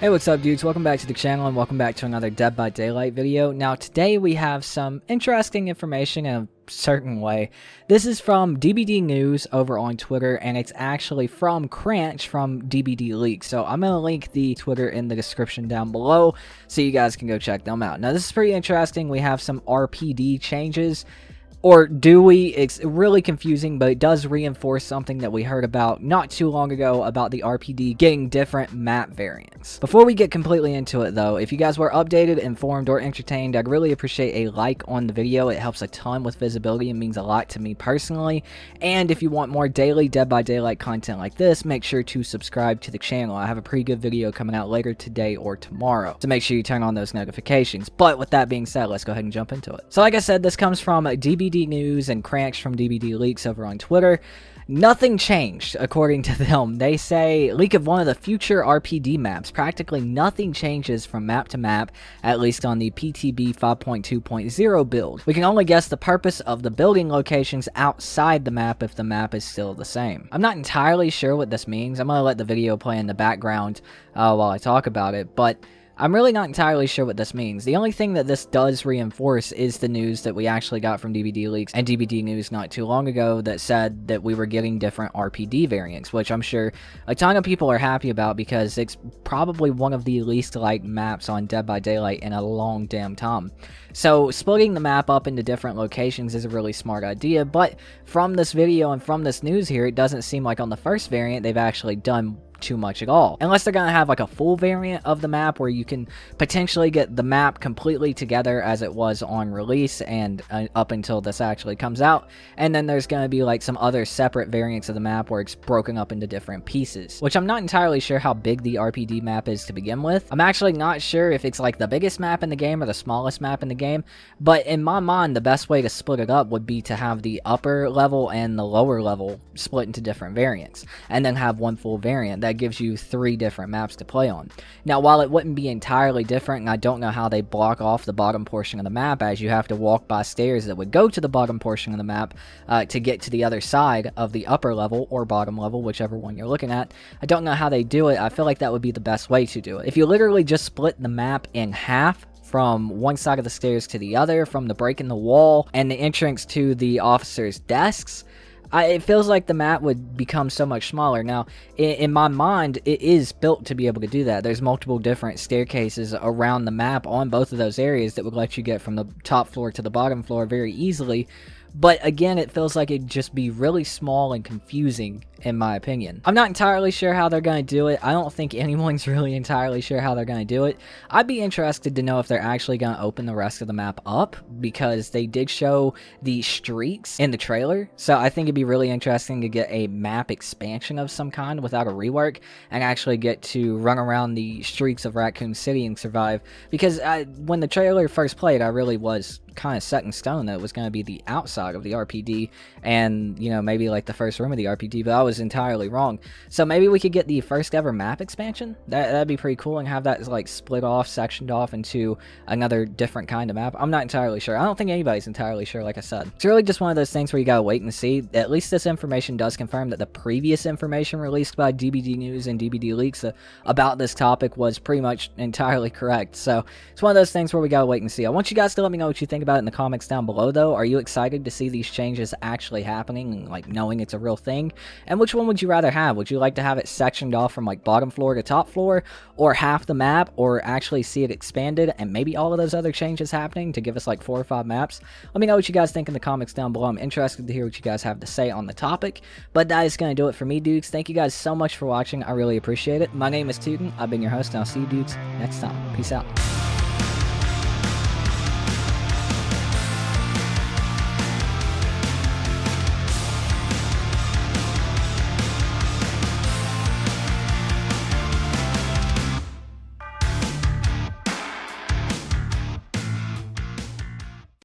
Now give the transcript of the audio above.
Hey, what's up dudes? Welcome back to the channel and welcome back to another Dead by Daylight video. Now today we have some interesting information in a certain way. This is from DBD News over on Twitter, and it's actually from Cranch from dbdleaks. So I'm going to link the Twitter in the description down below so you guys can go check them out. Now this is pretty interesting. We have some RPD changes. Or do we? It's really confusing, but it does reinforce something that we heard about not too long ago about the RPD getting different map variants. Before we get completely into it though, if you guys were updated, informed, or entertained, I'd really appreciate a like on the video. It helps a ton with visibility and means a lot to me personally. And if you want more daily Dead by Daylight content like this, make sure to subscribe to the channel. I have a pretty good video coming out later today or tomorrow, so make sure you turn on those notifications. But with that being said, let's go ahead and jump into it. So like I said, this comes from DBD News and Cranch from dbdleaks over on Twitter. Nothing changed, according to them. They say, leak of one of the future RPD maps. Practically nothing changes from map to map, at least on the PTB 5.2.0 build. We can only guess the purpose of the building locations outside the map if the map is still the same. I'm not entirely sure what this means. I'm going to let the video play in the background while I talk about it, but I'm really not entirely sure what this means. The only thing that this does reinforce is the news that we actually got from dbdleaks and DBD News not too long ago that said that we were getting different RPD variants, which I'm sure a ton of people are happy about because it's probably one of the least liked maps on Dead by Daylight in a long damn time. So splitting the map up into different locations is a really smart idea, but from this video and from this news here, it doesn't seem like on the first variant they've actually done too much at all. Unless they're going to have like a full variant of the map where you can potentially get the map completely together as it was on release and up until this actually comes out. And then there's going to be like some other separate variants of the map where it's broken up into different pieces, which I'm not entirely sure how big the RPD map is to begin with. I'm actually not sure if it's like the biggest map in the game or the smallest map in the game, but in my mind the best way to split it up would be to have the upper level and the lower level split into different variants and then have one full variant that gives you 3 different maps to play on. Now while it wouldn't be entirely different, and I don't know how they block off the bottom portion of the map as you have to walk by stairs that would go to the bottom portion of the map to get to the other side of the upper level or bottom level, whichever one you're looking at. I don't know how they do it. I feel like that would be the best way to do it. If you literally just split the map in half from one side of the stairs to the other, from the break in the wall and the entrance to the officers' desks, it feels like the map would become so much smaller. Now, in my mind, it is built to be able to do that. There's multiple different staircases around the map on both of those areas that would let you get from the top floor to the bottom floor very easily. But again, it feels like it'd just be really small and confusing, in my opinion. I'm not entirely sure how they're going to do it. I don't think anyone's really entirely sure how they're going to do it. I'd be interested to know if they're actually going to open the rest of the map up, because they did show the streets in the trailer. So I think it'd be really interesting to get a map expansion of some kind without a rework and actually get to run around the streets of Raccoon City and survive. Because when the trailer first played, I really was kind of set in stone that it was going to be the outside of the RPD and, you know, maybe like the first room of the RPD, but I was entirely wrong. So maybe we could get the first ever map expansion. That'd be pretty cool, and have that like split off, sectioned off into another different kind of map. I'm not entirely sure. I don't think anybody's entirely sure, like I said. It's really just one of those things where you gotta wait and see. At least this information does confirm that the previous information released by DBD News and dbdleaks about this topic was pretty much entirely correct. So it's one of those things where we gotta wait and see. I want you guys to let me know what you think about it in the comments down below though. Are you excited to see these changes actually happening and like knowing it's a real thing? And which one would you rather have? Would you like to have it sectioned off from like bottom floor to top floor, or half the map, or actually see it expanded and maybe all of those other changes happening to give us like 4 or 5 maps? Let me know what you guys think in the comments down below. I'm interested to hear what you guys have to say on the topic. But that is going to do it for me, dudes. Thank you guys so much for watching. I really appreciate it. My name is Tooten. I've been your host, and I'll see you dudes next time. Peace out.